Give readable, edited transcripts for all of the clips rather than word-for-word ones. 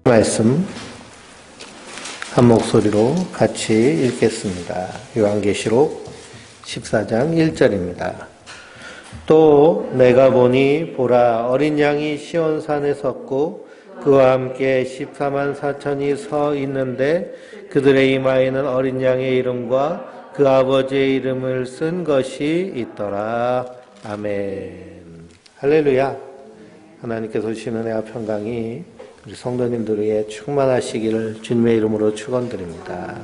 말씀 한 목소리로 같이 읽겠습니다. 요한계시록 14장 1절입니다. 또 내가 보니 보라 어린 양이 시온산에 섰고 그와 함께 14만 4천이 서 있는데 그들의 이마에는 어린 양의 이름과 그 아버지의 이름을 쓴 것이 있더라. 아멘. 할렐루야. 하나님께서 주시는 은혜와 평강이 우리 성도님들 위해 충만하시기를 주님의 이름으로 축원드립니다.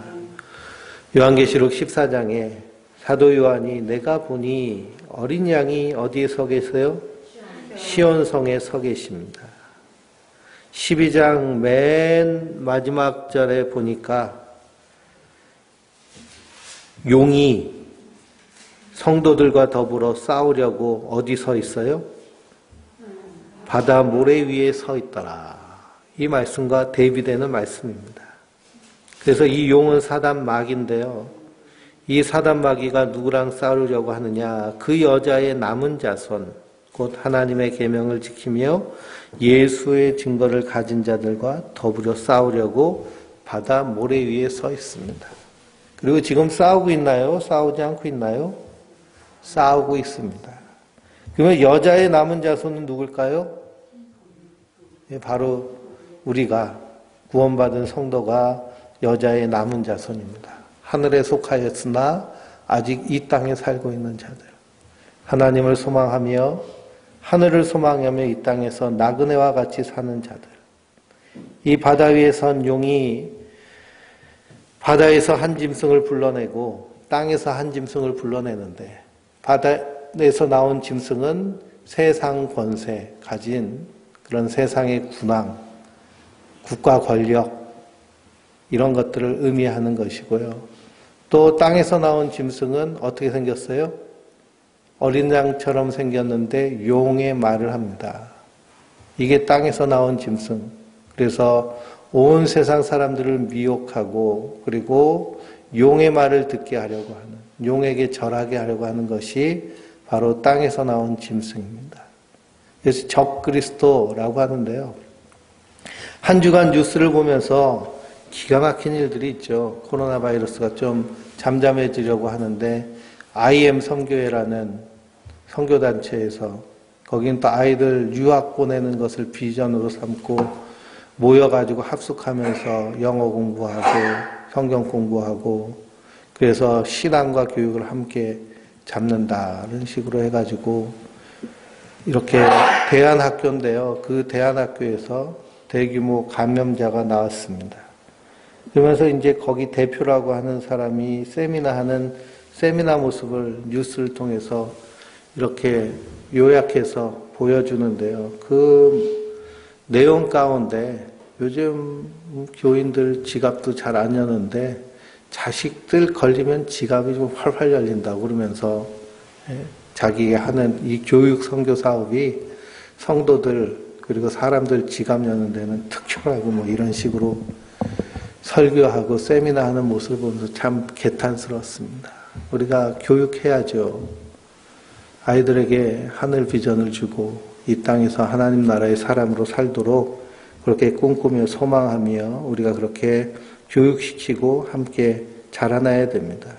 요한계시록 14장에 사도 요한이 내가 보니 어린 양이 어디에 서 계세요? 시온성에 서 계십니다. 12장 맨 마지막 절에 보니까 용이 성도들과 더불어 싸우려고 어디 서 있어요? 바다 모래 위에 서 있더라. 이 말씀과 대비되는 말씀입니다. 그래서 이 용은 사단 마귀인데요. 이 사단 마귀가 누구랑 싸우려고 하느냐? 그 여자의 남은 자손, 곧 하나님의 계명을 지키며 예수의 증거를 가진 자들과 더불어 싸우려고 바다 모래 위에 서 있습니다. 그리고 지금 싸우고 있나요? 싸우지 않고 있나요? 싸우고 있습니다. 그러면 여자의 남은 자손은 누굴까요? 바로 우리가 구원받은 성도가 여자의 남은 자손입니다. 하늘에 속하였으나 아직 이 땅에 살고 있는 자들. 하나님을 소망하며 하늘을 소망하며 이 땅에서 나그네와 같이 사는 자들. 이 바다 위에 선 용이 바다에서 한 짐승을 불러내고 땅에서 한 짐승을 불러내는데 바다에서 나온 짐승은 세상 권세 가진 그런 세상의 군왕, 국가 권력 이런 것들을 의미하는 것이고요. 또 땅에서 나온 짐승은 어떻게 생겼어요? 어린 양처럼 생겼는데 용의 말을 합니다. 이게 땅에서 나온 짐승. 그래서 온 세상 사람들을 미혹하고 그리고 용의 말을 듣게 하려고 하는, 용에게 절하게 하려고 하는 것이 바로 땅에서 나온 짐승입니다. 그래서 적그리스도라고 하는데요. 한 주간 뉴스를 보면서 기가 막힌 일들이 있죠. 코로나 바이러스가 좀 잠잠해지려고 하는데 IM 선교회라는 선교단체에서 거긴 또 아이들 유학 보내는 것을 비전으로 삼고 모여가지고 합숙하면서 영어 공부하고 성경 공부하고 그래서 신앙과 교육을 함께 잡는다는 식으로 해가지고 이렇게 대안학교인데요. 그 대안학교에서 대규모 감염자가 나왔습니다. 그러면서 이제 거기 대표라고 하는 사람이 세미나하는 세미나 모습을 뉴스를 통해서 이렇게 요약해서 보여주는데요. 그 내용 가운데 요즘 교인들 지갑도 잘 안 여는데 자식들 걸리면 지갑이 좀 활활 열린다고 그러면서 자기가 하는 이 교육 선교 사업이 성도들 그리고 사람들 지갑 여는 데는 특효라고 뭐 이런 식으로 설교하고 세미나 하는 모습을 보면서 참 개탄스러웠습니다. 우리가 교육해야죠. 아이들에게 하늘 비전을 주고 이 땅에서 하나님 나라의 사람으로 살도록 그렇게 꿈꾸며 소망하며 우리가 그렇게 교육시키고 함께 자라나야 됩니다.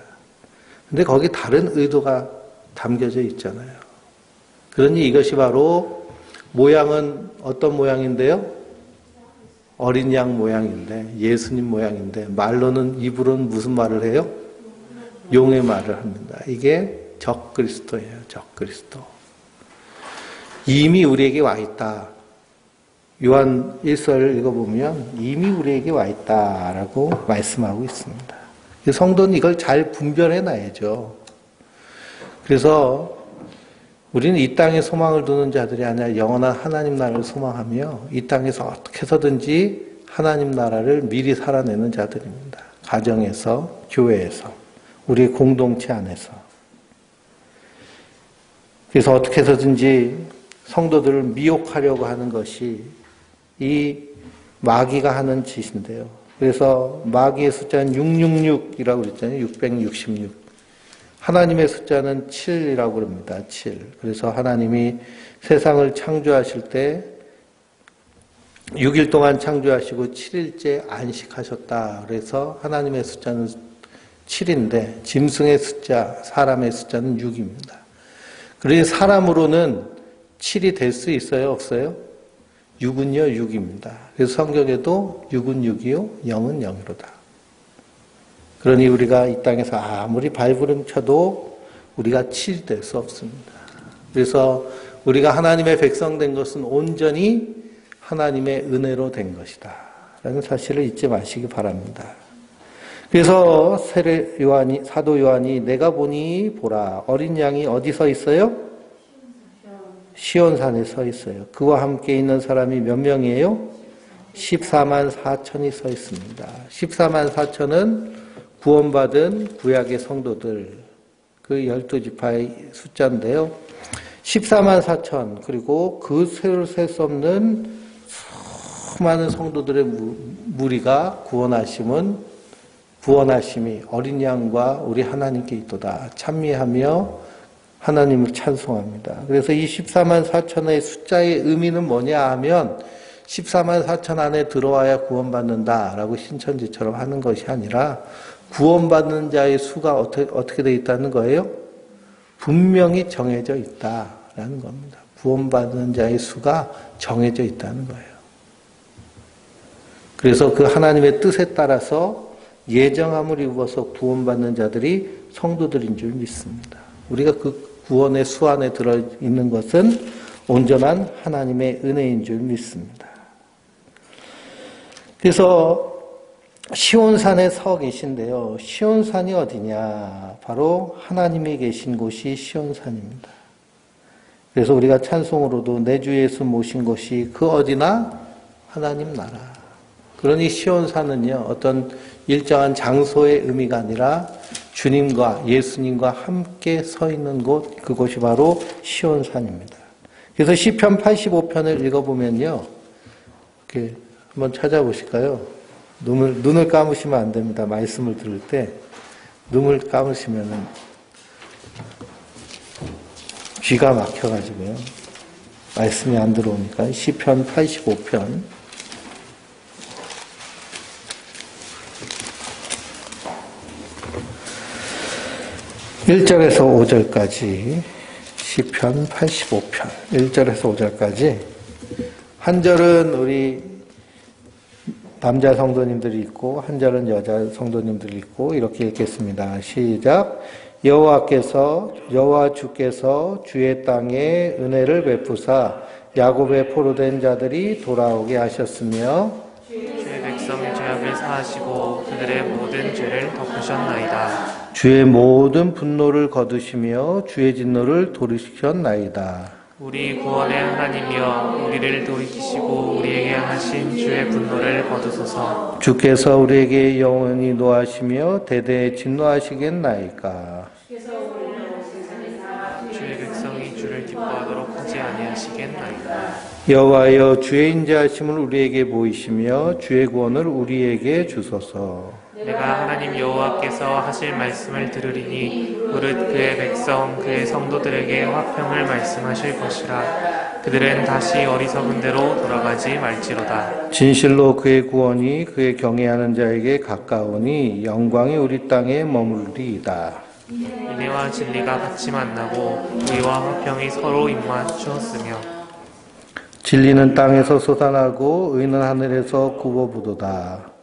근데 거기 다른 의도가 담겨져 있잖아요. 그러니 이것이 바로 모양은 어떤 모양인데요? 어린 양 모양인데 예수님 모양인데 말로는 입으로는 무슨 말을 해요? 용의 말을 합니다. 이게 적그리스도예요. 적그리스도. 이미 우리에게 와 있다. 요한 1서 읽어보면 이미 우리에게 와 있다라고 말씀하고 있습니다. 성도는 이걸 잘 분별해놔야죠. 그래서 우리는 이 땅에 소망을 두는 자들이 아니라 영원한 하나님 나라를 소망하며 이 땅에서 어떻게 해서든지 하나님 나라를 미리 살아내는 자들입니다. 가정에서, 교회에서, 우리 공동체 안에서. 그래서 어떻게 해서든지 성도들을 미혹하려고 하는 것이 이 마귀가 하는 짓인데요. 그래서 마귀의 숫자는 666이라고 그랬잖아요. 666. 하나님의 숫자는 7이라고 그럽니다. 7. 그래서 하나님이 세상을 창조하실 때 6일 동안 창조하시고 7일째 안식하셨다. 그래서 하나님의 숫자는 7인데 짐승의 숫자, 사람의 숫자는 6입니다. 그래서 사람으로는 7이 될 수 있어요? 없어요? 6은요, 6입니다. 그래서 성경에도 6은 6이요, 0은 0이로다. 그러니 우리가 이 땅에서 아무리 발버둥 쳐도 우리가 7이 될 수 없습니다. 그래서 우리가 하나님의 백성 된 것은 온전히 하나님의 은혜로 된 것이다. 라는 사실을 잊지 마시기 바랍니다. 그래서 사도 요한이 내가 보니 보라 어린 양이 어디 서 있어요? 시온산에 서 있어요. 그와 함께 있는 사람이 몇 명이에요? 14만 4천이 서 있습니다. 14만 4천은 구원받은 구약의 성도들, 그 12지파의 숫자인데요. 14만 4천, 그리고 그 세를 셀 수 없는 수많은 성도들의 무리가 구원하심이 어린 양과 우리 하나님께 있도다. 찬미하며 하나님을 찬송합니다. 그래서 이 14만 4천의 숫자의 의미는 뭐냐 하면 14만 4천 안에 들어와야 구원받는다라고 신천지처럼 하는 것이 아니라 구원받는 자의 수가 어떻게 되어 있다는 거예요? 분명히 정해져 있다라는 겁니다. 구원받는 자의 수가 정해져 있다는 거예요. 그래서 그 하나님의 뜻에 따라서 예정함을 입어서 구원받는 자들이 성도들인 줄 믿습니다. 우리가 그 구원의 수 안에 들어있는 것은 온전한 하나님의 은혜인 줄 믿습니다. 그래서 시온산에 서 계신데요. 시온산이 어디냐? 바로 하나님이 계신 곳이 시온산입니다. 그래서 우리가 찬송으로도 내 주 예수 모신 곳이 그 어디나 하나님 나라. 그러니 시온산은요, 어떤 일정한 장소의 의미가 아니라 주님과 예수님과 함께 서 있는 곳, 그곳이 바로 시온산입니다. 그래서 시편 85편을 읽어보면요, 이렇게 한번 찾아보실까요? 눈을 감으시면 안 됩니다. 말씀을 들을 때 눈을 감으시면은 귀가 막혀가지고요, 말씀이 안 들어오니까. 시편 85편 1절에서 5절까지, 시편 85편 1절에서 5절까지, 한 절은 우리 남자 성도님들이 있고 한 절은 여자 성도님들이 있고 이렇게 읽겠습니다. 시작. 여호와 주께서 주의 땅에 은혜를 베푸사 야곱의 포로된 자들이 돌아오게 하셨으며 주의 백성의 죄악을 사하시고 그들의 모든 죄를 덮으셨나이다. 주의 모든 분노를 거두시며 주의 진노를 돌이키셨나이다. 우리 구원의 하나님이여 우리를 돌이키시고 우리에게 하신 주의 분노를 거두소서. 주께서 우리에게 영원히 노하시며 대대에 진노하시겠나이까. 주의 백성이 주를 기뻐하도록 하지 아니하시겠나이까. 여호와여 주의 인자하심을 우리에게 보이시며 주의 구원을 우리에게 주소서. 내가 하나님 여호와께서 하실 말씀을 들으리니 무릇 그의 백성 그의 성도들에게 화평을 말씀하실 것이라. 그들은 다시 어리석은 대로 돌아가지 말지로다. 진실로 그의 구원이 그의 경외하는 자에게 가까우니 영광이 우리 땅에 머물리이다. 인애와 진리가 같이 만나고 의와 화평이 서로 입맞추었으며 진리는 땅에서 솟아나고 의는 하늘에서 굽어부도다.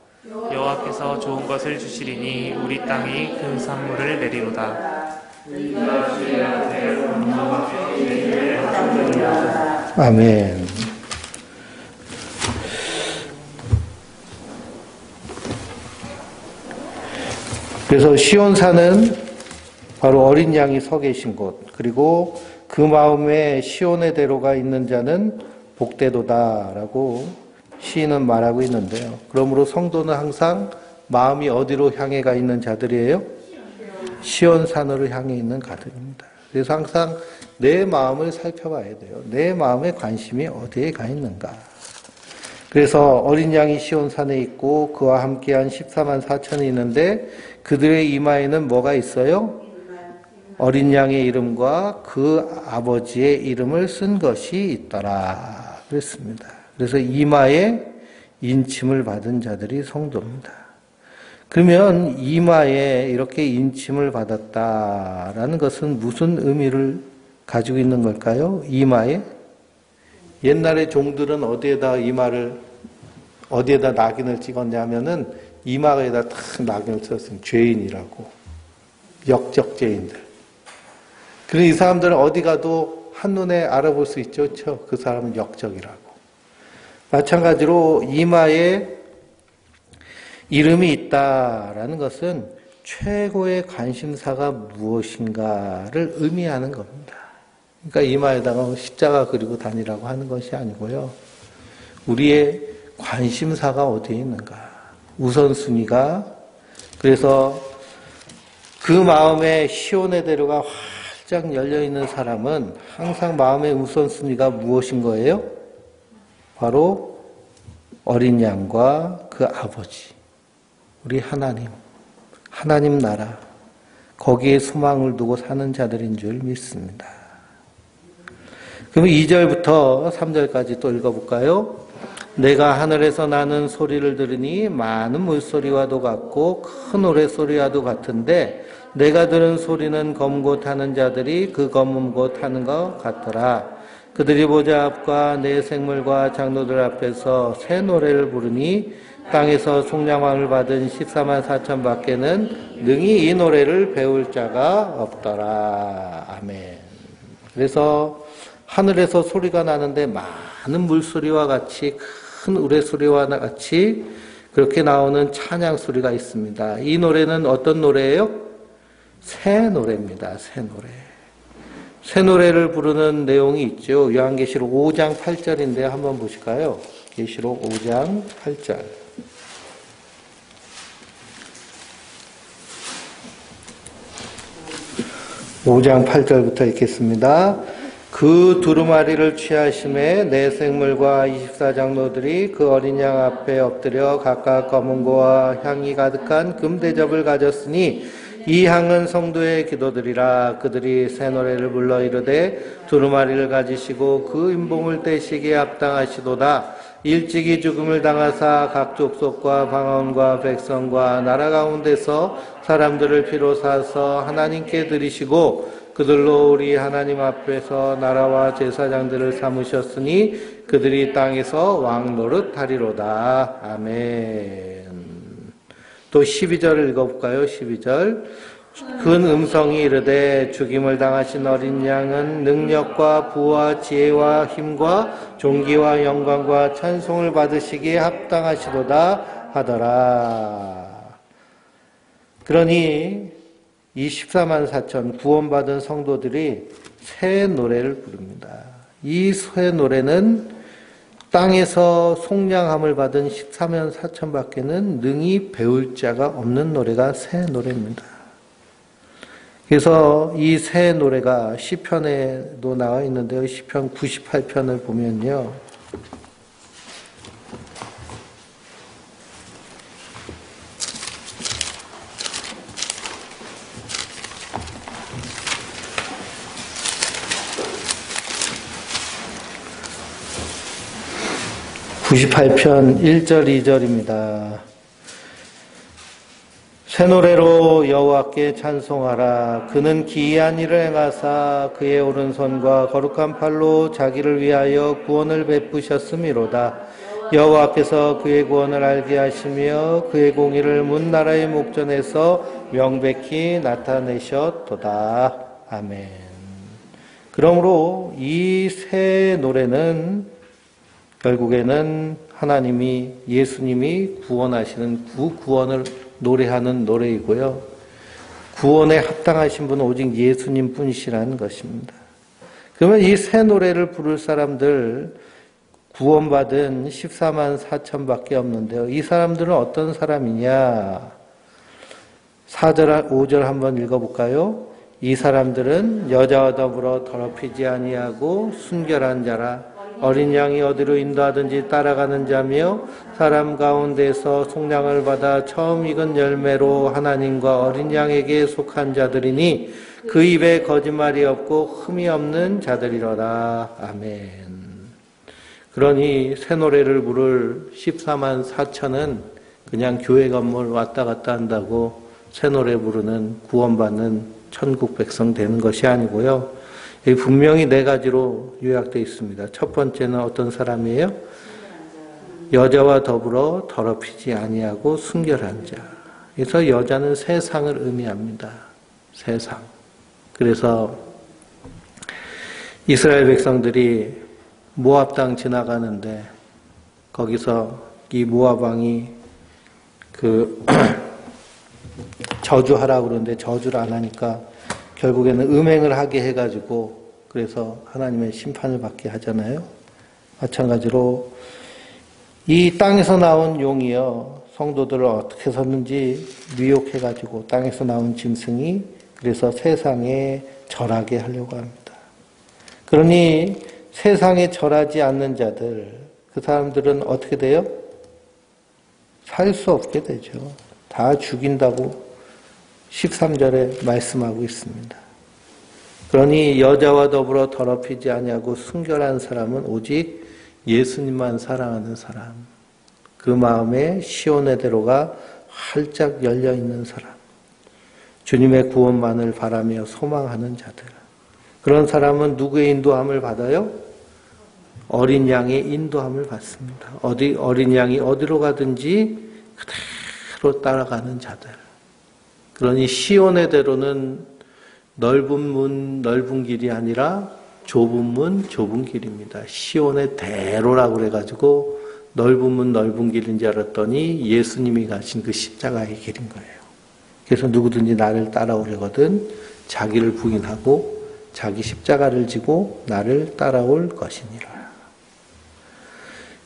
여호와께서 좋은 것을 주시리니 우리 땅이 그 산물을 내리로다. 아멘. 그래서 시온산은 바로 어린 양이 서 계신 곳, 그리고 그 마음에 시온의 대로가 있는 자는 복되도다라고 시인은 말하고 있는데요. 그러므로 성도는 항상 마음이 어디로 향해 가 있는 자들이에요? 시온산으로 향해 있는 자들입니다. 그래서 항상 내 마음을 살펴봐야 돼요. 내 마음의 관심이 어디에 가 있는가. 그래서 어린 양이 시온산에 있고 그와 함께한 14만 4천이 있는데 그들의 이마에는 뭐가 있어요? 어린 양의 이름과 그 아버지의 이름을 쓴 것이 있더라. 그랬습니다. 그래서 이마에 인침을 받은 자들이 성도입니다. 그러면 이마에 이렇게 인침을 받았다라는 것은 무슨 의미를 가지고 있는 걸까요? 이마에? 옛날에 종들은 어디에다 낙인을 찍었냐면은 이마에다 탁 낙인을 썼어요. 죄인이라고. 역적죄인들. 그래서 이 사람들은 어디 가도 한눈에 알아볼 수 있죠. 그렇죠? 그 사람은 역적이라고. 마찬가지로 이마에 이름이 있다라는 것은 최고의 관심사가 무엇인가를 의미하는 겁니다. 그러니까 이마에다가 십자가 그리고 다니라고 하는 것이 아니고요. 우리의 관심사가 어디에 있는가. 우선순위가. 그래서 그 마음에 시온의 대로가 활짝 열려있는 사람은 항상 마음의 우선순위가 무엇인 거예요? 바로 어린 양과 그 아버지. 우리 하나님 나라. 거기에 소망을 두고 사는 자들인 줄 믿습니다. 그럼 2절부터 3절까지 또 읽어볼까요? 내가 하늘에서 나는 소리를 들으니 많은 물소리와도 같고 큰 노랫소리와도 같은데 내가 들은 소리는 검고 타는 자들이 그 검고 타는 것 같더라. 그들이 보좌 앞과 내 생물과 장로들 앞에서 새 노래를 부르니 땅에서 속량함을 받은 14만 4천 밖에는 능히 이 노래를 배울 자가 없더라. 아멘. 그래서 하늘에서 소리가 나는데 많은 물소리와 같이 큰 우레소리와 같이 그렇게 나오는 찬양 소리가 있습니다. 이 노래는 어떤 노래예요? 새 노래입니다. 새 노래. 새 노래를 부르는 내용이 있죠. 요한계시록 5장 8절인데 한번 보실까요? 계시록 5장 8절. 5장 8절부터 읽겠습니다. 그 두루마리를 취하심에 내 생물과 24장로들이 그 어린 양 앞에 엎드려 각각 검은 고와 향이 가득한 금대접을 가졌으니 이 향은 성도의 기도들이라. 그들이 새 노래를 불러 이르되 두루마리를 가지시고 그 임봉을 떼시기에 합당하시도다. 일찍이 죽음을 당하사 각 족속과 방언과 백성과 나라 가운데서 사람들을 피로 사서 하나님께 드리시고 그들로 우리 하나님 앞에서 나라와 제사장들을 삼으셨으니 그들이 땅에서 왕 노릇하리로다. 아멘. 또 12절을 읽어볼까요? 12절. 큰 음성이 이르되 죽임을 당하신 어린 양은 능력과 부와 지혜와 힘과 존귀와 영광과 찬송을 받으시기에 합당하시도다 하더라. 그러니 이 14만 4천 구원받은 성도들이 새 노래를 부릅니다. 이 새 노래는 땅에서 속량함을 받은 14만 4천 밖에는 능히 배울 자가 없는 노래가 새 노래입니다. 그래서 이 새 노래가 시편에도 나와 있는데요. 시편 98편을 보면요. (98편) 1절 2절입니다. 새 노래로 여호와께 찬송하라. 그는 기이한 일을 행하사 그의 오른손과 거룩한 팔로 자기를 위하여 구원을 베푸셨음이로다. 여호와께서 그의 구원을 알게 하시며 그의 공의를 문 나라의 목전에서 명백히 나타내셨도다. 아멘. 그러므로 이 새 노래는 결국에는 하나님이, 예수님이 구원하시는 구원을 노래하는 노래이고요. 구원에 합당하신 분은 오직 예수님 뿐이시라는 것입니다. 그러면 이 새 노래를 부를 사람들, 구원받은 14만 4천 밖에 없는데요. 이 사람들은 어떤 사람이냐? 4절, 5절 한번 읽어볼까요? 이 사람들은 여자와 더불어 더럽히지 아니하고 순결한 자라. 어린 양이 어디로 인도하든지 따라가는 자며 사람 가운데서 속량을 받아 처음 익은 열매로 하나님과 어린 양에게 속한 자들이니 그 입에 거짓말이 없고 흠이 없는 자들이로다. 아멘. 그러니 새노래를 부를 14만 4천은 그냥 교회 건물 왔다 갔다 한다고 새노래 부르는 구원받는 천국 백성 되는 것이 아니고요. 여기 분명히 네 가지로 요약되어 있습니다. 첫 번째는 어떤 사람이에요? 여자와 더불어 더럽히지 아니하고 순결한 자. 그래서 여자는 세상을 의미합니다. 세상. 그래서 이스라엘 백성들이 모압 땅 지나가는데 거기서 이 모압 왕이 저주하라고 그러는데 저주를 안 하니까 결국에는 음행을 하게 해가지고 그래서 하나님의 심판을 받게 하잖아요. 마찬가지로 이 땅에서 나온 용이요, 성도들을 어떻게 섰는지 미혹해가지고 땅에서 나온 짐승이 그래서 세상에 절하게 하려고 합니다. 그러니 세상에 절하지 않는 자들, 그 사람들은 어떻게 돼요? 살 수 없게 되죠. 다 죽인다고 13절에 말씀하고 있습니다. 그러니 여자와 더불어 더럽히지 아니하고 순결한 사람은 오직 예수님만 사랑하는 사람, 그 마음에 시온의 대로가 활짝 열려있는 사람, 주님의 구원만을 바라며 소망하는 자들, 그런 사람은 누구의 인도함을 받아요? 어린 양의 인도함을 받습니다. 어린 양이 어디로 가든지 그대로 따라가는 자들. 그러니 시온의 대로는 넓은 문, 넓은 길이 아니라 좁은 문, 좁은 길입니다. 시온의 대로라고 그래가지고 넓은 문, 넓은 길인 줄 알았더니 예수님이 가신 그 십자가의 길인 거예요. 그래서 누구든지 나를 따라오려거든 자기를 부인하고 자기 십자가를 지고 나를 따라올 것이니라.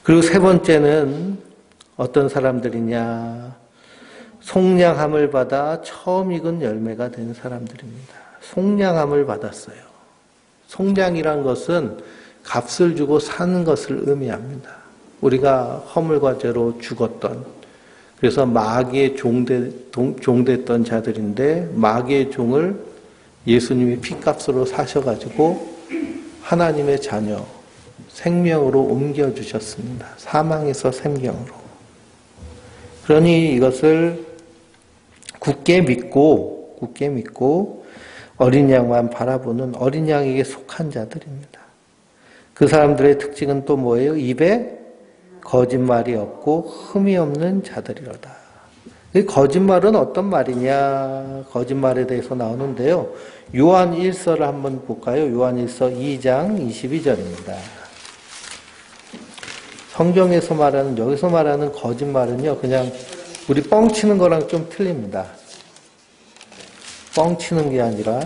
그리고 세 번째는 어떤 사람들이냐? 속량함을 받아 처음 익은 열매가 된 사람들입니다. 속량함을 받았어요. 속량이란 것은 값을 주고 사는 것을 의미합니다. 우리가 허물과 죄로 죽었던, 그래서 마귀의 종됐던 자들인데 마귀의 종을 예수님이 피값으로 사셔가지고 하나님의 자녀, 생명으로 옮겨주셨습니다. 사망에서 생명으로. 그러니 이것을 굳게 믿고 어린 양만 바라보는 어린 양에게 속한 자들입니다. 그 사람들의 특징은 또 뭐예요? 입에 거짓말이 없고 흠이 없는 자들이로다. 이 거짓말은 어떤 말이냐? 거짓말에 대해서 나오는데요. 요한 1서를 한번 볼까요? 요한 1서 2장 22절입니다. 성경에서 말하는, 여기서 말하는 거짓말은요, 그냥 우리 뻥치는 거랑 좀 틀립니다. 뻥치는 게 아니라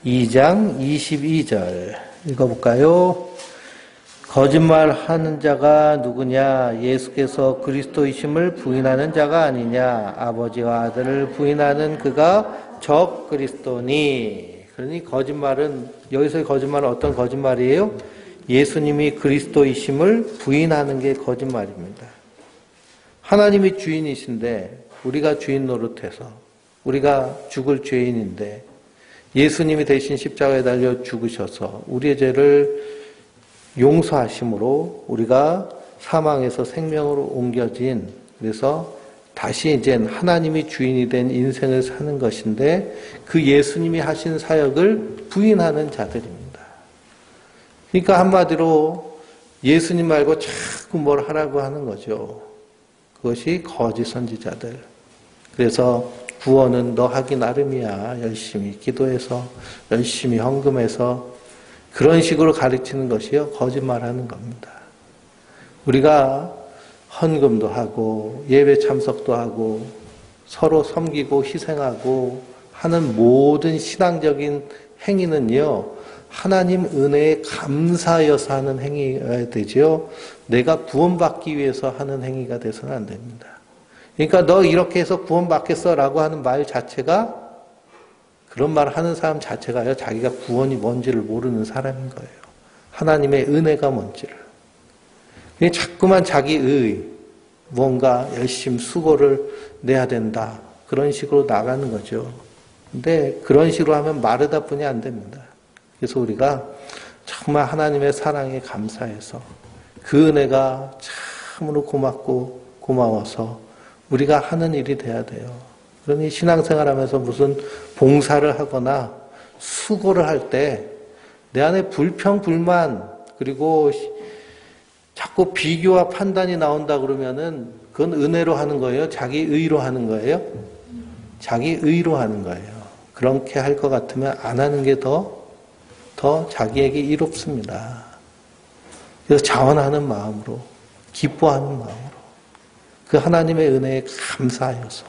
2장 22절 읽어볼까요? 거짓말하는 자가 누구냐? 예수께서 그리스도이심을 부인하는 자가 아니냐? 아버지와 아들을 부인하는 그가 적 그리스도니. 그러니 거짓말은, 여기서의 거짓말은 어떤 거짓말이에요? 예수님이 그리스도이심을 부인하는 게 거짓말입니다. 하나님이 주인이신데 우리가 주인 노릇해서 우리가 죽을 죄인인데 예수님이 대신 십자가에 달려 죽으셔서 우리의 죄를 용서하심으로 우리가 사망에서 생명으로 옮겨진, 그래서 다시 이제 하나님이 주인이 된 인생을 사는 것인데 그 예수님이 하신 사역을 부인하는 자들입니다. 그러니까 한마디로 예수님 말고 자꾸 뭘 하라고 하는 거죠. 그것이 거짓 선지자들. 그래서 구원은 너 하기 나름이야. 열심히 기도해서, 열심히 헌금해서, 그런 식으로 가르치는 것이요, 거짓말하는 겁니다. 우리가 헌금도 하고 예배 참석도 하고 서로 섬기고 희생하고 하는 모든 신앙적인 행위는요, 하나님 은혜에 감사하여서 하는 행위가 되죠. 내가 구원받기 위해서 하는 행위가 돼서는 안 됩니다. 그러니까 너 이렇게 해서 구원받겠어 라고 하는 말 자체가, 그런 말 하는 사람 자체가요, 자기가 구원이 뭔지를 모르는 사람인 거예요. 하나님의 은혜가 뭔지를. 자꾸만 자기의 뭔가 열심히 수고를 내야 된다, 그런 식으로 나가는 거죠. 근데 그런 식으로 하면 마르다 뿐이 안 됩니다. 그래서 우리가 정말 하나님의 사랑에 감사해서 그 은혜가 참으로 고맙고 고마워서 우리가 하는 일이 돼야 돼요. 그러니 신앙생활하면서 무슨 봉사를 하거나 수고를 할 때 내 안에 불평, 불만 그리고 자꾸 비교와 판단이 나온다 그러면은 그건 은혜로 하는 거예요? 자기 의로 하는 거예요? 자기 의로 하는 거예요. 그렇게 할 것 같으면 안 하는 게 더 자기에게 이롭습니다. 그래서 자원하는 마음으로, 기뻐하는 마음으로, 그 하나님의 은혜에 감사하여서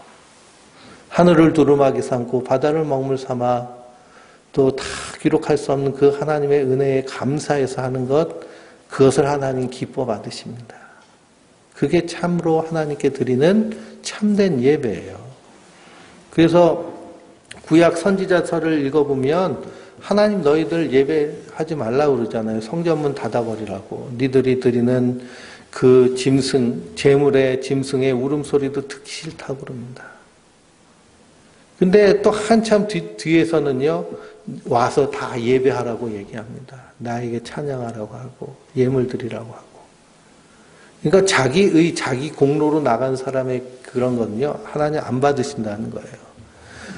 하늘을 두루마기 삼고 바다를 먹물 삼아 또 다 기록할 수 없는 그 하나님의 은혜에 감사해서 하는 것, 그것을 하나님 기뻐 받으십니다. 그게 참으로 하나님께 드리는 참된 예배예요. 그래서 구약 선지자서를 읽어보면 하나님 너희들 예배하지 말라고 그러잖아요. 성전문 닫아버리라고. 니들이 드리는 그 짐승, 제물의 짐승의 울음소리도 듣기 싫다고 그럽니다. 근데 또 한참 뒤에서는요, 와서 다 예배하라고 얘기합니다. 나에게 찬양하라고 하고, 예물 드리라고 하고. 그러니까 자기의, 자기 공로로 나간 사람의 그런 거는요, 하나님 안 받으신다는 거예요.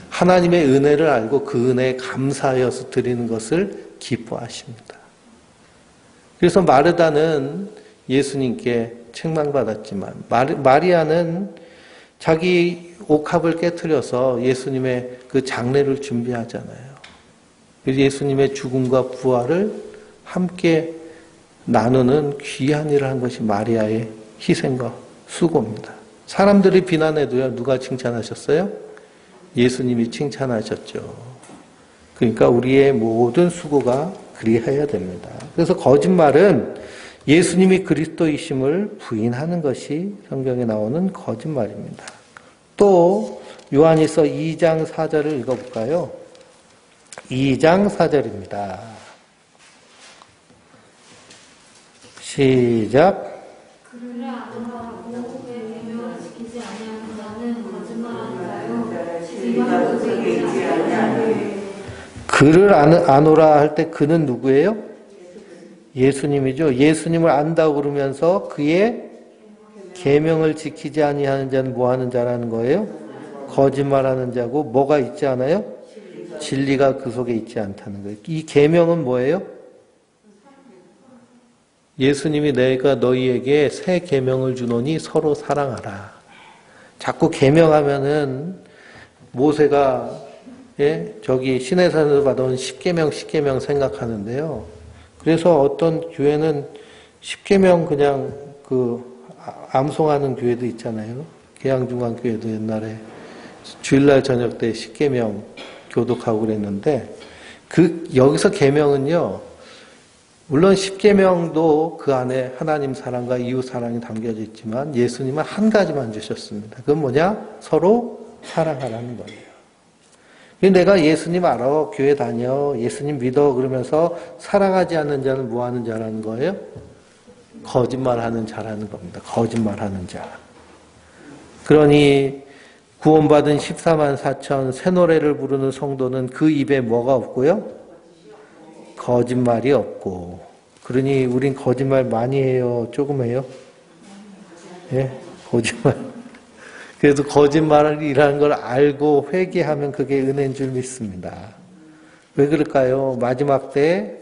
하나님의 은혜를 알고 그 은혜에 감사하여서 드리는 것을 기뻐하십니다. 그래서 마르다는 예수님께 책망받았지만, 마리아는 자기 옥합을 깨트려서 예수님의 그 장례를 준비하잖아요. 예수님의 죽음과 부활을 함께 나누는 귀한 일을 한 것이 마리아의 희생과 수고입니다. 사람들이 비난해도요, 누가 칭찬하셨어요? 예수님이 칭찬하셨죠. 그러니까 우리의 모든 수고가 그리해야 됩니다. 그래서 거짓말은 예수님이 그리스도이심을 부인하는 것이 성경에 나오는 거짓말입니다. 또 요한일서 2장 4절을 읽어볼까요? 2장 4절입니다. 시작. 그를 아노라하고 내 계명을 지키지 아니하는 자는 거짓말하는 자요 지가 그에 있지 아니하니. 그를 아노라 할 때 그는 누구예요? 예수님이죠. 예수님을 안다고 그러면서 그의 계명을 지키지 아니하는 자는 뭐 하는 자라는 거예요? 거짓말하는 자고 뭐가 있지 않아요? 진리가 그 속에 있지 않다는 거예요. 이 계명은 뭐예요? 예수님이 내가 너희에게 새 계명을 주노니 서로 사랑하라. 자꾸 계명하면은 모세가 저기 시내산에서 받아온 10계명 생각하는데요. 그래서 어떤 교회는 10계명 그냥 암송하는 교회도 있잖아요. 계양중앙교회도 옛날에 주일날 저녁 때 10계명 교독하고 그랬는데 여기서 계명은요. 물론 10계명도 그 안에 하나님 사랑과 이웃 사랑이 담겨져 있지만 예수님은 한 가지만 주셨습니다. 그건 뭐냐? 서로 사랑하라는 거예요. 내가 예수님 알아, 교회 다녀, 예수님 믿어 그러면서 사랑하지 않는 자는 뭐 하는 자라는 거예요? 거짓말하는 자라는 겁니다. 거짓말하는 자. 그러니 구원받은 14만 4천 새 노래를 부르는 성도는 그 입에 뭐가 없고요? 거짓말이 없고. 그러니 우린 거짓말 많이 해요? 조금 해요? 예? 거짓말. 그래도 거짓말이라는 걸 알고 회개하면 그게 은혜인 줄 믿습니다. 왜 그럴까요? 마지막 때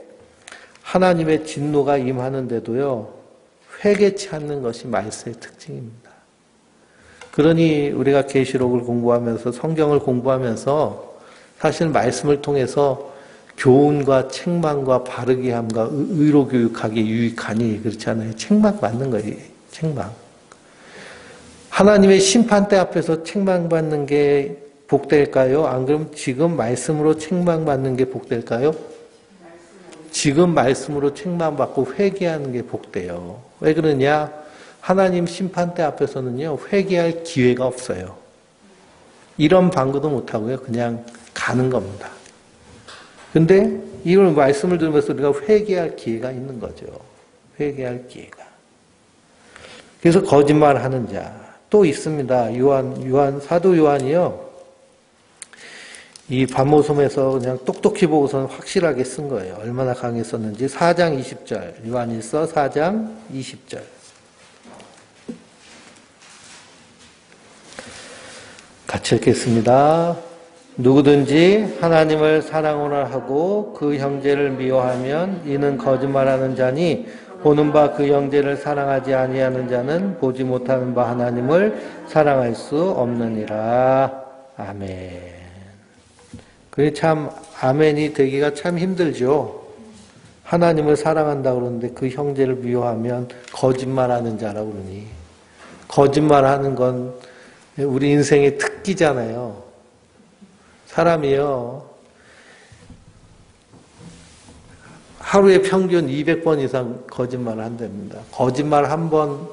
하나님의 진노가 임하는데도요. 회개치 않는 것이 말세의 특징입니다. 그러니 우리가 계시록을 공부하면서 성경을 공부하면서 사실 말씀을 통해서 교훈과 책망과 바르게 함과 의로 교육하기 유익하니 그렇지 않아요? 책망 받는 거예요. 책망. 하나님의 심판대 앞에서 책망받는 게 복될까요? 안 그러면 지금 말씀으로 책망받는 게 복될까요? 지금 말씀으로 책망받고 회개하는 게 복돼요. 왜 그러냐? 하나님 심판대 앞에서는요, 회개할 기회가 없어요. 이런 방구도 못하고요, 그냥 가는 겁니다. 근데 이걸 말씀을 들으면서 우리가 회개할 기회가 있는 거죠. 회개할 기회가. 그래서 거짓말하는 자 또 있습니다. 사도 요한이요. 이 반모섬에서 그냥 똑똑히 보고서는 확실하게 쓴 거예요. 얼마나 강했었는지. 4장 20절. 요한일서 4장 20절. 같이 읽겠습니다. 누구든지 하나님을 사랑하라 하고 그 형제를 미워하면 이는 거짓말하는 자니 보는 바 그 형제를 사랑하지 아니하는 자는 보지 못하는 바 하나님을 사랑할 수 없느니라. 아멘. 그게 참 아멘이 되기가 참 힘들죠. 하나님을 사랑한다 그러는데 그 형제를 미워하면 거짓말하는 자라고 그러니. 거짓말하는 건 우리 인생의 특기잖아요. 사람이요. 하루에 평균 200번 이상 거짓말을 한답니다. 거짓말 한 번,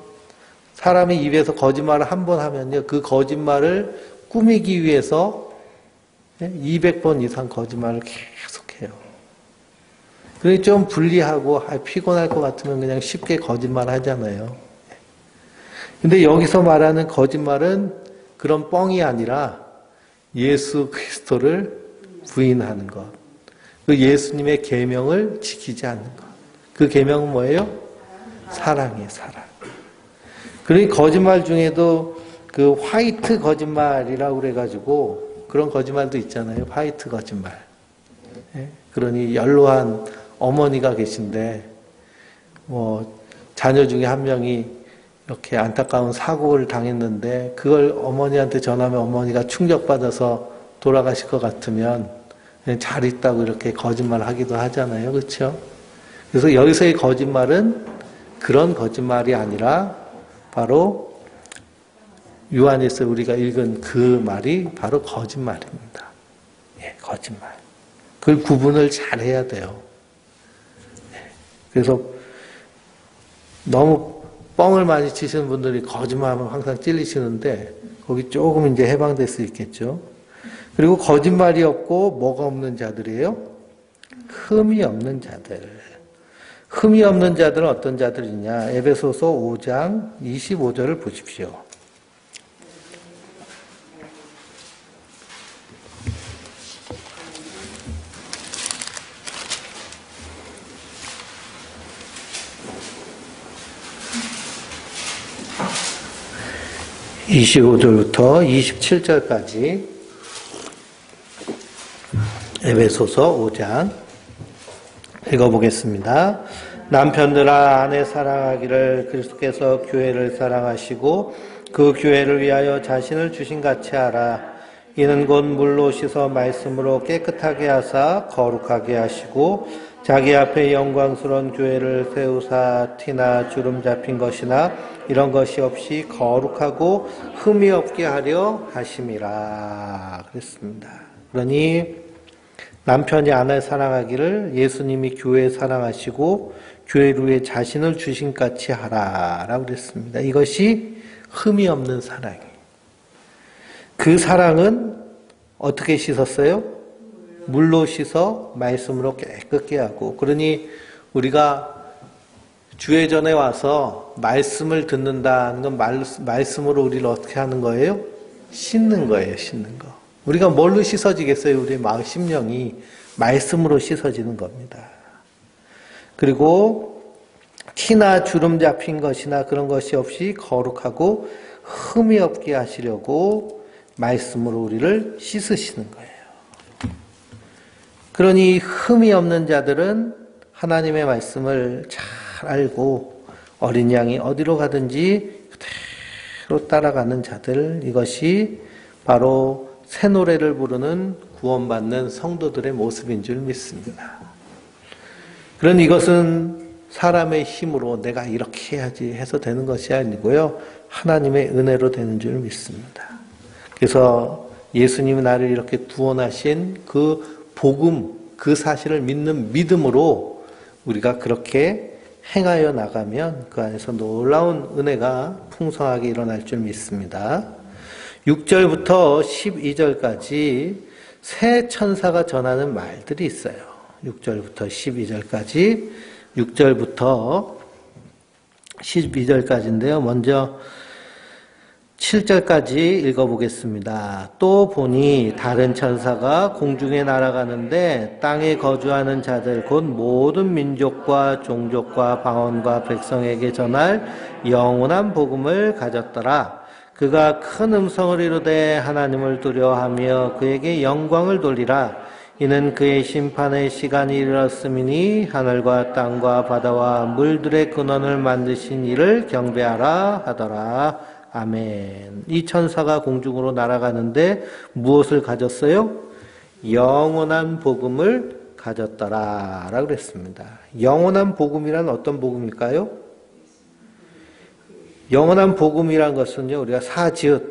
사람이 입에서 거짓말을 한 번 하면요. 그 거짓말을 꾸미기 위해서 200번 이상 거짓말을 계속해요. 그러니 좀 불리하고 피곤할 것 같으면 그냥 쉽게 거짓말 하잖아요. 근데 여기서 말하는 거짓말은 그런 뻥이 아니라 예수 그리스도를 부인하는 것. 그 예수님의 계명을 지키지 않는 것. 그 계명은 뭐예요? 사랑이에요, 사랑. 그러니 거짓말 중에도 그 화이트 거짓말이라고 그래가지고 그런 거짓말도 있잖아요. 화이트 거짓말. 그러니 연로한 어머니가 계신데 자녀 중에 한 명이 이렇게 안타까운 사고를 당했는데 그걸 어머니한테 전하면 어머니가 충격받아서 돌아가실 것 같으면 잘 있다고 이렇게 거짓말하기도 하잖아요. 그렇죠? 그래서 여기서의 거짓말은 그런 거짓말이 아니라 바로 요한에서 우리가 읽은 그 말이 바로 거짓말입니다. 예, 거짓말. 그걸 구분을 잘 해야 돼요. 그래서 너무 뻥을 많이 치시는 분들이 거짓말하면 항상 찔리시는데 거기 조금 이제 해방될 수 있겠죠. 그리고 거짓말이 없고 뭐가 없는 자들이에요? 흠이 없는 자들. 흠이 없는 자들은 어떤 자들이냐? 에베소서 5장 25절을 보십시오. (25절부터) (27절까지) 에베소서 5장 읽어보겠습니다. 남편들아 아내 사랑하기를 그리스도께서 교회를 사랑하시고 그 교회를 위하여 자신을 주신같이 하라. 이는 곧 물로 씻어 말씀으로 깨끗하게 하사 거룩하게 하시고 자기 앞에 영광스러운 교회를 세우사 티나 주름 잡힌 것이나 이런 것이 없이 거룩하고 흠이 없게 하려 하심이라 그랬습니다. 그러니 남편이 아내 사랑하기를 예수님이 교회 사랑하시고 교회를 위해 자신을 주신같이 하라라고 그랬습니다. 이것이 흠이 없는 사랑이에요. 그 사랑은 어떻게 씻었어요? 물로 씻어 말씀으로 깨끗게 하고. 그러니 우리가 주회전에 와서 말씀을 듣는다는 건 말씀으로 우리를 어떻게 하는 거예요? 씻는 거예요, 씻는 거. 우리가 뭘로 씻어지겠어요? 우리의 마음, 심령이 말씀으로 씻어지는 겁니다. 그리고 티나 주름 잡힌 것이나 그런 것이 없이 거룩하고 흠이 없게 하시려고 말씀으로 우리를 씻으시는 거예요. 그러니 흠이 없는 자들은 하나님의 말씀을 잘 알고 어린 양이 어디로 가든지 그대로 따라가는 자들, 이것이 바로 새 노래를 부르는 구원받는 성도들의 모습인 줄 믿습니다. 그런 이것은 사람의 힘으로 내가 이렇게 해야지 해서 되는 것이 아니고요. 하나님의 은혜로 되는 줄 믿습니다. 그래서 예수님이 나를 이렇게 구원하신 그 복음, 그 사실을 믿는 믿음으로 우리가 그렇게 행하여 나가면 그 안에서 놀라운 은혜가 풍성하게 일어날 줄 믿습니다. 6절부터 12절까지 새 천사가 전하는 말들이 있어요. 6절부터 12절까지, 6절부터 12절까지인데요. 먼저 7절까지 읽어보겠습니다. 또 보니 다른 천사가 공중에 날아가는데 땅에 거주하는 자들 곧 모든 민족과 종족과 방언과 백성에게 전할 영원한 복음을 가졌더라. 그가 큰 음성을 이루되 하나님을 두려워하며 그에게 영광을 돌리라. 이는 그의 심판의 시간이 이르렀음이니 하늘과 땅과 바다와 물들의 근원을 만드신 이를 경배하라 하더라. 아멘. 이 천사가 공중으로 날아가는데 무엇을 가졌어요? 영원한 복음을 가졌더라 라고 그랬습니다. 영원한 복음이란 어떤 복음일까요? 영원한 복음이란 것은요, 우리가 사지읒,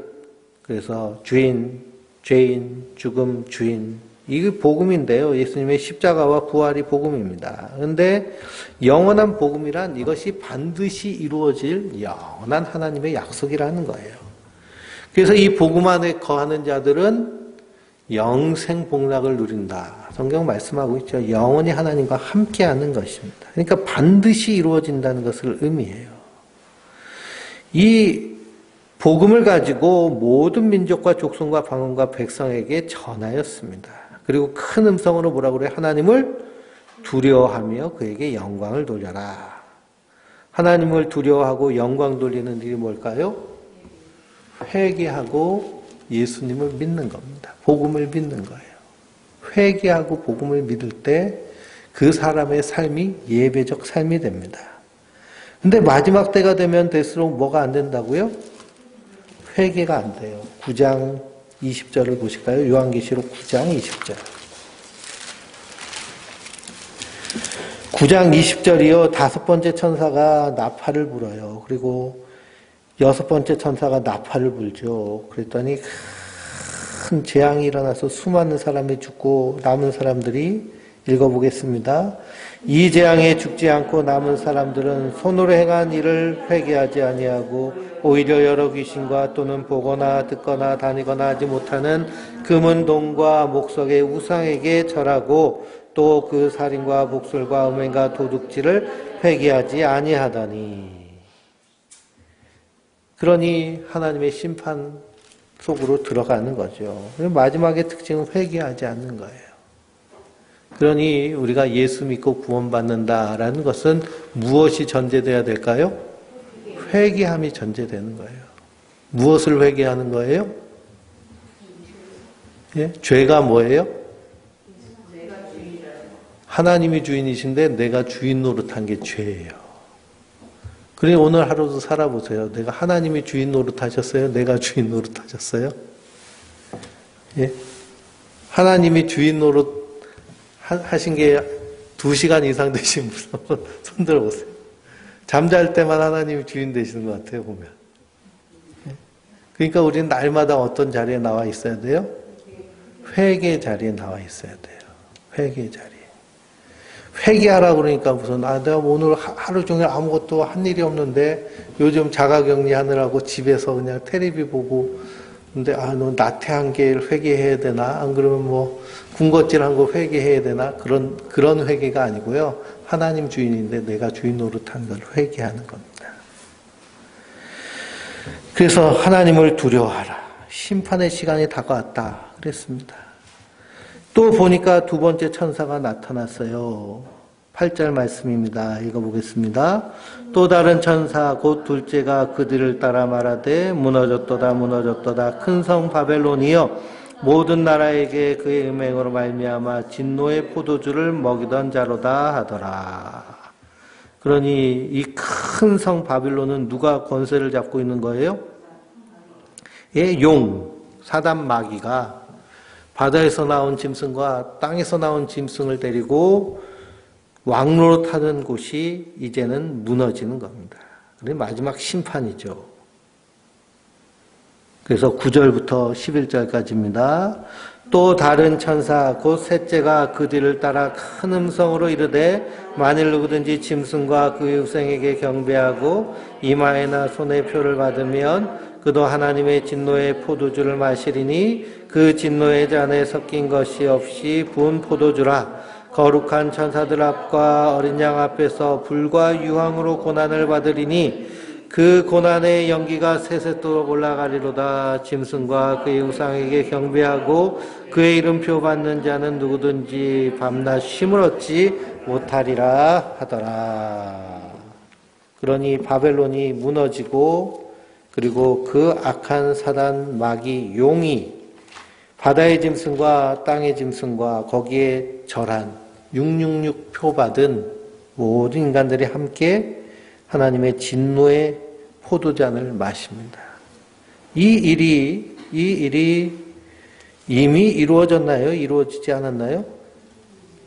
그래서 주인, 죄인, 죽음, 주인, 이게 복음인데요. 예수님의 십자가와 부활이 복음입니다. 그런데 영원한 복음이란 이것이 반드시 이루어질 영원한 하나님의 약속이라는 거예요. 그래서 이 복음 안에 거하는 자들은 영생 복락을 누린다. 성경 말씀하고 있죠. 영원히 하나님과 함께하는 것입니다. 그러니까 반드시 이루어진다는 것을 의미해요. 이 복음을 가지고 모든 민족과 족속과 방언과 백성에게 전하였습니다. 그리고 큰 음성으로 뭐라고 그래요? 하나님을 두려워하며 그에게 영광을 돌려라. 하나님을 두려워하고 영광 돌리는 일이 뭘까요? 회개하고 예수님을 믿는 겁니다. 복음을 믿는 거예요. 회개하고 복음을 믿을 때 그 사람의 삶이 예배적 삶이 됩니다. 근데 마지막 때가 되면 될수록 뭐가 안 된다고요? 회개가 안 돼요. 9장 20절을 보실까요? 요한계시록 9장 20절. 9장 20절이요. 5번째 천사가 나팔을 불어요. 그리고 6번째 천사가 나팔을 불죠. 그랬더니 큰 재앙이 일어나서 수많은 사람이 죽고 남은 사람들이 읽어보겠습니다. 이 재앙에 죽지 않고 남은 사람들은 손으로 행한 일을 회개하지 아니하고 오히려 여러 귀신과 또는 보거나 듣거나 다니거나 하지 못하는 금은 동과 목석의 우상에게 절하고 또 그 살인과 복술과 음행과 도둑질을 회개하지 아니하더니. 그러니 하나님의 심판 속으로 들어가는 거죠. 마지막의 특징은 회개하지 않는 거예요. 그러니 우리가 예수 믿고 구원받는다라는 것은 무엇이 전제돼야 될까요? 회개함이 전제되는 거예요. 무엇을 회개하는 거예요? 예? 죄가 뭐예요? 하나님이 주인이신데 내가 주인 노릇한 게 죄예요. 그러니 오늘 하루도 살아보세요. 내가 하나님이 주인 노릇하셨어요? 내가 주인 노릇하셨어요? 예? 하나님이 주인 노릇 하신 게 2시간 이상 되신 분 손 들어보세요. 잠잘 때만 하나님이 주인 되시는 것 같아요, 보면. 그러니까 우리는 날마다 어떤 자리에 나와 있어야 돼요? 회개 자리에 나와 있어야 돼요. 회개 자리에. 회개하라 그러니까 무슨, 내가 오늘 하루 종일 아무것도 한 일이 없는데 요즘 자가격리 하느라고 집에서 그냥 텔레비 보고 근데 너 나태한 게 회개해야 되나? 안 그러면 뭐 군것질한 거 회개해야 되나? 그런 회개가 아니고요. 하나님 주인인데 내가 주인 노릇한 걸 회개하는 겁니다. 그래서 하나님을 두려워하라. 심판의 시간이 다가왔다. 그랬습니다. 또 보니까 2번째 천사가 나타났어요. 8절 말씀입니다. 읽어보겠습니다. 또 다른 천사 곧 둘째가 그들을 따라 말하되 무너졌도다 무너졌도다 큰 성 바벨론이여 모든 나라에게 그의 음행으로 말미암아 진노의 포도주를 먹이던 자로다 하더라. 그러니 이 큰 성 바벨론은 누가 권세를 잡고 있는 거예요? 예, 사단 마귀가 바다에서 나온 짐승과 땅에서 나온 짐승을 데리고 왕로로 타는 곳이 이제는 무너지는 겁니다. 그게 마지막 심판이죠. 그래서 9절부터 11절까지입니다. 또 다른 천사 곧 셋째가 그 뒤를 따라 큰 음성으로 이르되 만일 누구든지 짐승과 그 육생에게 경배하고 이마에나 손에 표를 받으면 그도 하나님의 진노의 포도주를 마시리니 그 진노의 잔에 섞인 것이 없이 부은 포도주라. 거룩한 천사들 앞과 어린 양 앞에서 불과 유황으로 고난을 받으리니 그 고난의 연기가 세세토록 올라가리로다. 짐승과 그의 우상에게 경배하고 그의 이름표 받는 자는 누구든지 밤낮 쉼을 얻지 못하리라 하더라. 그러니 바벨론이 무너지고 그리고 그 악한 사단 마귀 용이 바다의 짐승과 땅의 짐승과 거기에 절한 666표 받은 모든 인간들이 함께 하나님의 진노의 포도잔을 마십니다. 이 일이 이미 이루어졌나요? 이루어지지 않았나요?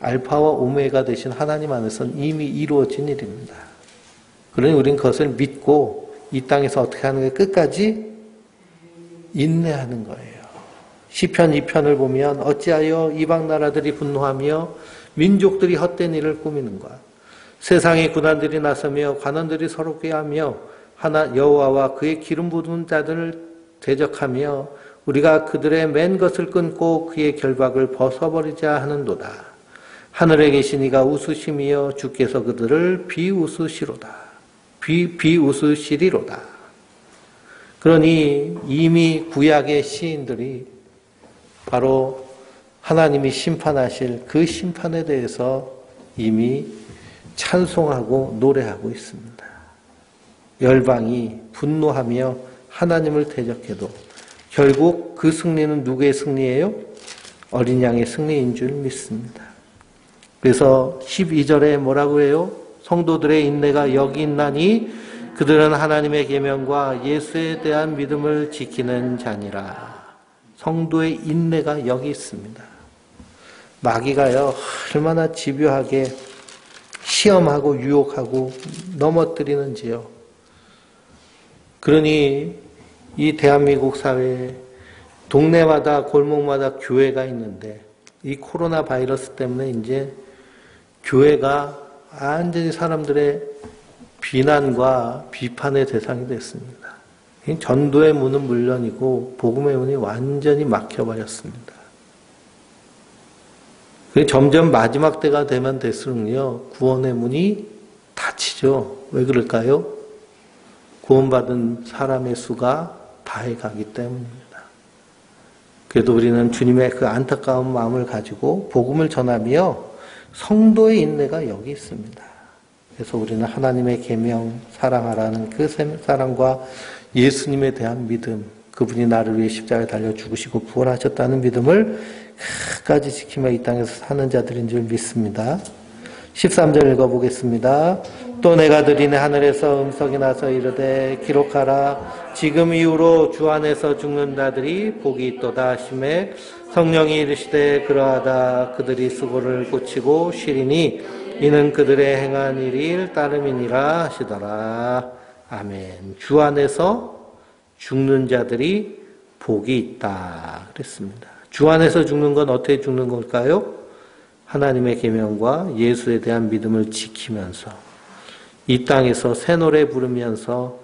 알파와 오메가 되신 하나님 안에서는 이미 이루어진 일입니다. 그러니 우리는 그것을 믿고 이 땅에서 어떻게 하는 거예요? 끝까지 인내하는 거예요. 시편 2편을 보면 어찌하여 이방 나라들이 분노하며 민족들이 헛된 일을 꾸미는가? 세상의 군관들이 나서며 관원들이 서로 꾀하며 하나 여호와와 그의 기름 부은 자들을 대적하며 우리가 그들의 맨 것을 끊고 그의 결박을 벗어버리자 하는도다. 하늘에 계신 이가 웃으시며 주께서 그들을 비웃으시리로다. 그러니 이미 구약의 시인들이 바로 하나님이 심판하실 그 심판에 대해서 이미 찬송하고 노래하고 있습니다. 열방이 분노하며 하나님을 대적해도 결국 그 승리는 누구의 승리예요? 어린 양의 승리인 줄 믿습니다. 그래서 12절에 뭐라고 해요? 성도들의 인내가 여기 있나니 그들은 하나님의 계명과 예수에 대한 믿음을 지키는 자니라. 성도의 인내가 여기 있습니다. 마귀가요, 얼마나 집요하게 시험하고 유혹하고 넘어뜨리는지요. 그러니 이 대한민국 사회에 동네마다 골목마다 교회가 있는데 이 코로나 바이러스 때문에 이제 교회가 완전히 사람들의 비난과 비판의 대상이 됐습니다. 전도의 문은 물론이고 복음의 문이 완전히 막혀버렸습니다. 점점 마지막 때가 되면 될수록요, 구원의 문이 닫히죠. 왜 그럴까요? 구원받은 사람의 수가 다해가기 때문입니다. 그래도 우리는 주님의 그 안타까운 마음을 가지고 복음을 전하며 성도의 인내가 여기 있습니다. 그래서 우리는 하나님의 계명, 사랑하라는 그 사랑과 예수님에 대한 믿음, 그분이 나를 위해 십자가에 달려 죽으시고 부활하셨다는 믿음을 끝까지 지키며 이 땅에서 사는 자들인 줄 믿습니다. 13절 읽어보겠습니다. 또 내가 들으니 하늘에서 음성이 나서 이르되 기록하라. 지금 이후로 주 안에서 죽는 자들이 복이 있도다 하시매 성령이 이르시되 그러하다. 그들이 수고를 고치고 쉬리니 이는 그들의 행한 일이 따름이니라 하시더라. 아멘. 주 안에서 죽는 자들이 복이 있다 그랬습니다. 주 안에서 죽는 건 어떻게 죽는 걸까요? 하나님의 계명과 예수에 대한 믿음을 지키면서 이 땅에서 새 노래 부르면서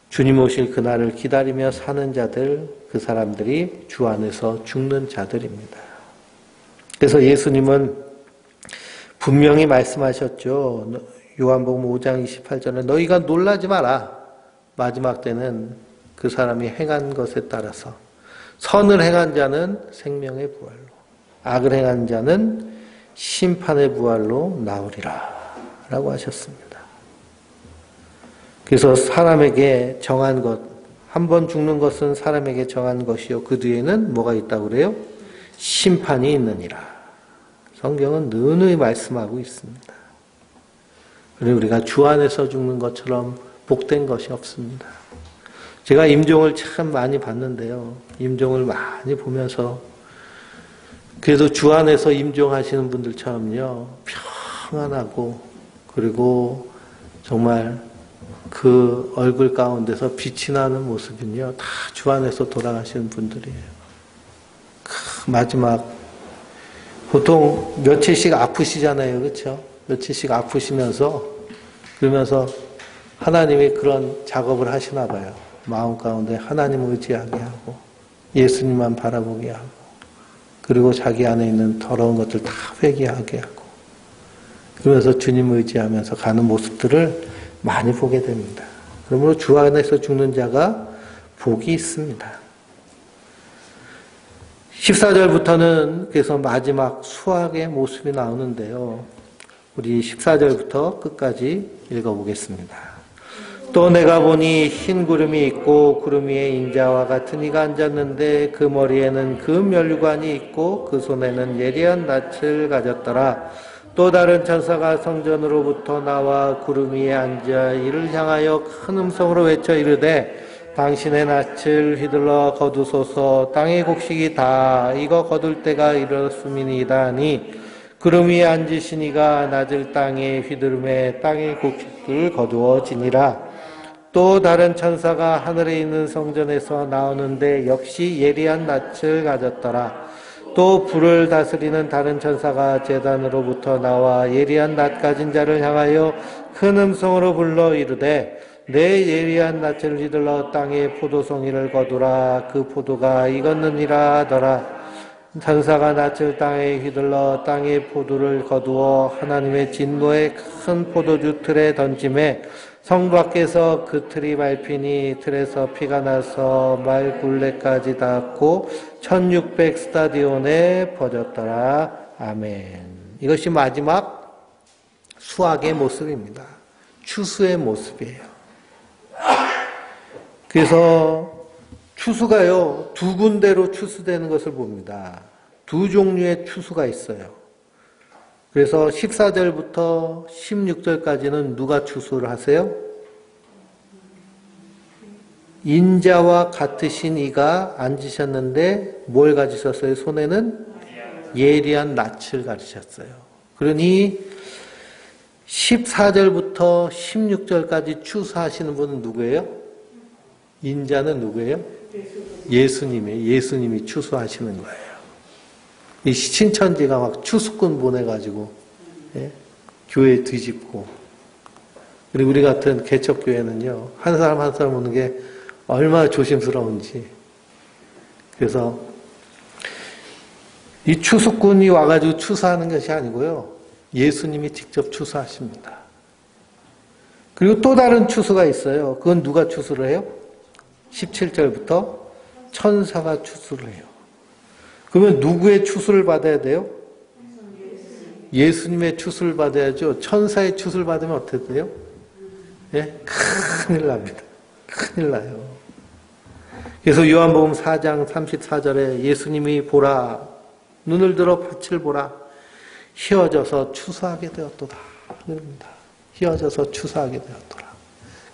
주님 오실 그날을 기다리며 사는 자들, 그 사람들이 주 안에서 죽는 자들입니다. 그래서 예수님은 분명히 말씀하셨죠. 요한복음 5장 28절에 너희가 놀라지 마라. 마지막 때는 그 사람이 행한 것에 따라서 선을 행한 자는 생명의 부활로, 악을 행한 자는 심판의 부활로 나오리라 라고 하셨습니다. 그래서 사람에게 정한 것, 한 번 죽는 것은 사람에게 정한 것이요 그 뒤에는 뭐가 있다고 그래요? 심판이 있느니라. 성경은 누누이 말씀하고 있습니다. 그리고 우리가 주 안에서 죽는 것처럼 복된 것이 없습니다. 제가 임종을 참 많이 봤는데요. 임종을 많이 보면서 그래도 주 안에서 임종하시는 분들처럼요. 평안하고 그리고 정말 그 얼굴 가운데서 빛이 나는 모습은요. 다 주 안에서 돌아가시는 분들이에요. 마지막 보통 며칠씩 아프시잖아요. 그렇죠? 며칠씩 아프시면서 그러면서 하나님이 그런 작업을 하시나 봐요. 마음 가운데 하나님을 의지하게 하고 예수님만 바라보게 하고 그리고 자기 안에 있는 더러운 것들 다 회개하게 하고 그러면서 주님을 의지하면서 가는 모습들을 많이 보게 됩니다. 그러므로 주 안에서 죽는 자가 복이 있습니다. 14절부터는 그래서 마지막 수학의 모습이 나오는데요. 우리 14절부터 끝까지 읽어보겠습니다. 또 내가 보니 흰 구름이 있고 구름 위에 인자와 같은 이가 앉았는데 그 머리에는 금 면류관이 있고 그 손에는 예리한 낯을 가졌더라. 또 다른 천사가 성전으로부터 나와 구름 위에 앉아 이를 향하여 큰 음성으로 외쳐 이르되 당신의 낯을 휘둘러 거두소서. 땅의 곡식이 다 익어 거둘 때가 이르렀음이니이다 하니 구름 위에 앉으신 이가 낯을 땅에 휘두르매 땅의 곡식을 거두어지니라. 또 다른 천사가 하늘에 있는 성전에서 나오는데 역시 예리한 낯을 가졌더라. 또 불을 다스리는 다른 천사가 제단으로부터 나와 예리한 낯 가진 자를 향하여 큰 음성으로 불러 이르되 내 예리한 낯을 휘둘러 땅에 포도송이를 거두라. 그 포도가 익었느니라 하더라. 천사가 낯을 땅에 휘둘러 땅의 포도를 거두어 하나님의 진노의 큰 포도주 틀에 던짐에 성 밖에서 그 틀이 밟히니 틀에서 피가 나서 말 굴레까지 닿았고 1600 스타디온에 퍼졌더라. 아멘. 이것이 마지막 수학의 모습입니다. 추수의 모습이에요. 그래서 추수가요, 두 군데로 추수되는 것을 봅니다. 두 종류의 추수가 있어요. 그래서 14절부터 16절까지는 누가 추수를 하세요? 인자와 같으신 이가 앉으셨는데 뭘 가지셨어요? 손에는 예리한 낯을 가지셨어요. 그러니 14절부터 16절까지 추수하시는 분은 누구예요? 인자는 누구예요? 예수님이에요. 예수님이 추수하시는 거예요. 이 신천지가 막 추수꾼 보내가지고 교회 뒤집고, 그리고 우리 같은 개척교회는요, 한 사람 한 사람 오는 게 얼마나 조심스러운지. 그래서 이 추수꾼이 와가지고 추수하는 것이 아니고요, 예수님이 직접 추수하십니다. 그리고 또 다른 추수가 있어요. 그건 누가 추수를 해요? 17절부터 천사가 추수를 해요. 그러면 누구의 추수를 받아야 돼요? 예수님의 추수를 받아야죠. 천사의 추수를 받으면 어떻게 돼요? 예? 큰일 납니다. 큰일 나요. 그래서 요한복음 4장 34절에 예수님이 보라, 눈을 들어 밭을 보라, 휘어져서 추수하게 되었도다. 그럽니다. 휘어져서 추수하게 되었더라.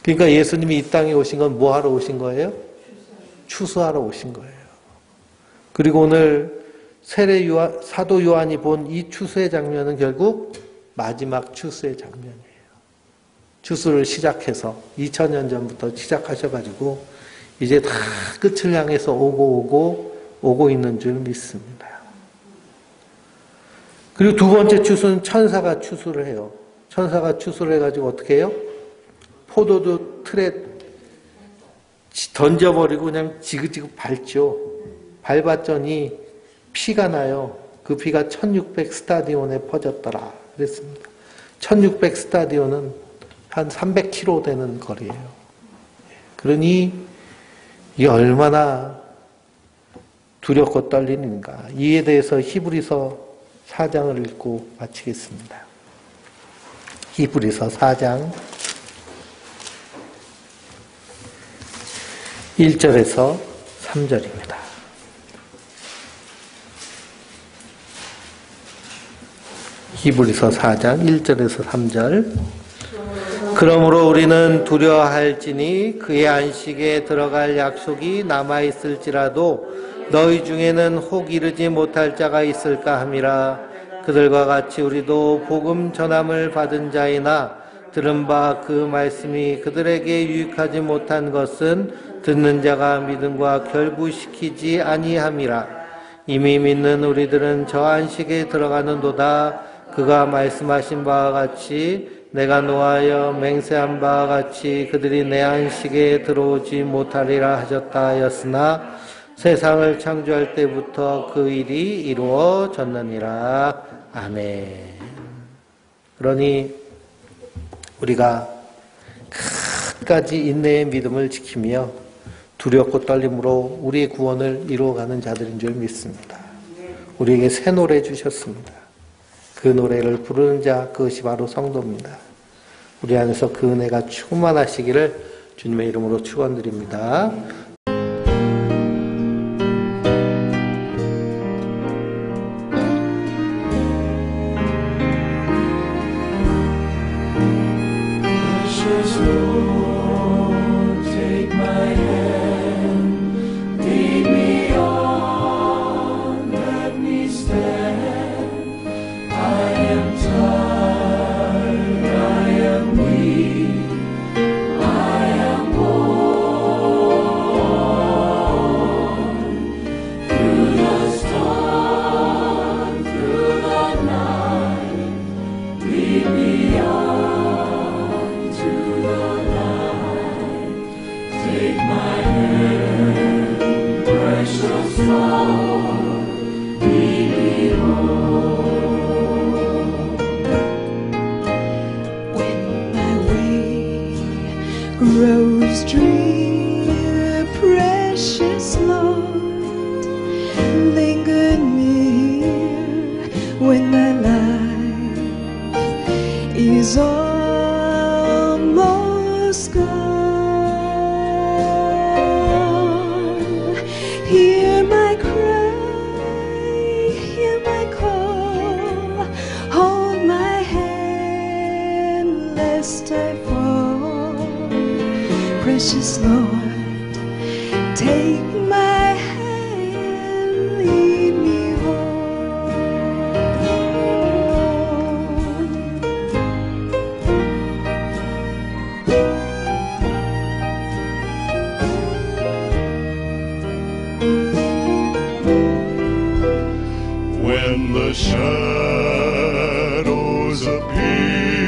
그러니까 예수님이 이 땅에 오신 건 뭐 하러 오신 거예요? 추수하러 오신 거예요. 그리고 오늘 사도 요한이 본 이 추수의 장면은 결국 마지막 추수의 장면이에요. 추수를 시작해서 2000년 전부터 시작하셔가지고 이제 다 끝을 향해서 오고 있는 줄 믿습니다. 그리고 두 번째 추수는 천사가 추수를 해요. 천사가 추수를 해가지고 어떻게 해요? 포도주 틀에 던져버리고 그냥 지그지그 밟죠. 밟았더니 피가 나요. 그 피가 1600 스타디온에 퍼졌더라. 그랬습니다. 1600 스타디온은 한 300km 되는 거리예요. 그러니 이게 얼마나 두렵고 떨리는가. 이에 대해서 히브리서 4장을 읽고 마치겠습니다. 히브리서 4장 1절에서 3절입니다. 히브리서 4장 1절에서 3절. 그러므로 우리는 두려워할지니 그의 안식에 들어갈 약속이 남아있을지라도 너희 중에는 혹 이르지 못할 자가 있을까 함이라. 그들과 같이 우리도 복음 전함을 받은 자이나 들은 바 그 말씀이 그들에게 유익하지 못한 것은 듣는 자가 믿음과 결부시키지 아니함이라. 이미 믿는 우리들은 저 안식에 들어가는도다. 그가 말씀하신 바와 같이 내가 노하여 맹세한 바와 같이 그들이 내 안식에 들어오지 못하리라 하셨다 하였으나 세상을 창조할 때부터 그 일이 이루어졌느니라. 아멘. 그러니 우리가 큰 끝까지 인내의 믿음을 지키며 두렵고 떨림으로 우리의 구원을 이루어가는 자들인 줄 믿습니다. 우리에게 새 노래 주셨습니다. 그 노래를 부르는 자, 그것이 바로 성도입니다. 우리 안에서 그 은혜가 충만하시기를 주님의 이름으로 축원드립니다. Grows drear, precious Lord, linger near when my life is almost gone. Hear my cry, hear my call, hold my hand lest I fall. Precious Lord, take my hand, lead me home. When the shadows appear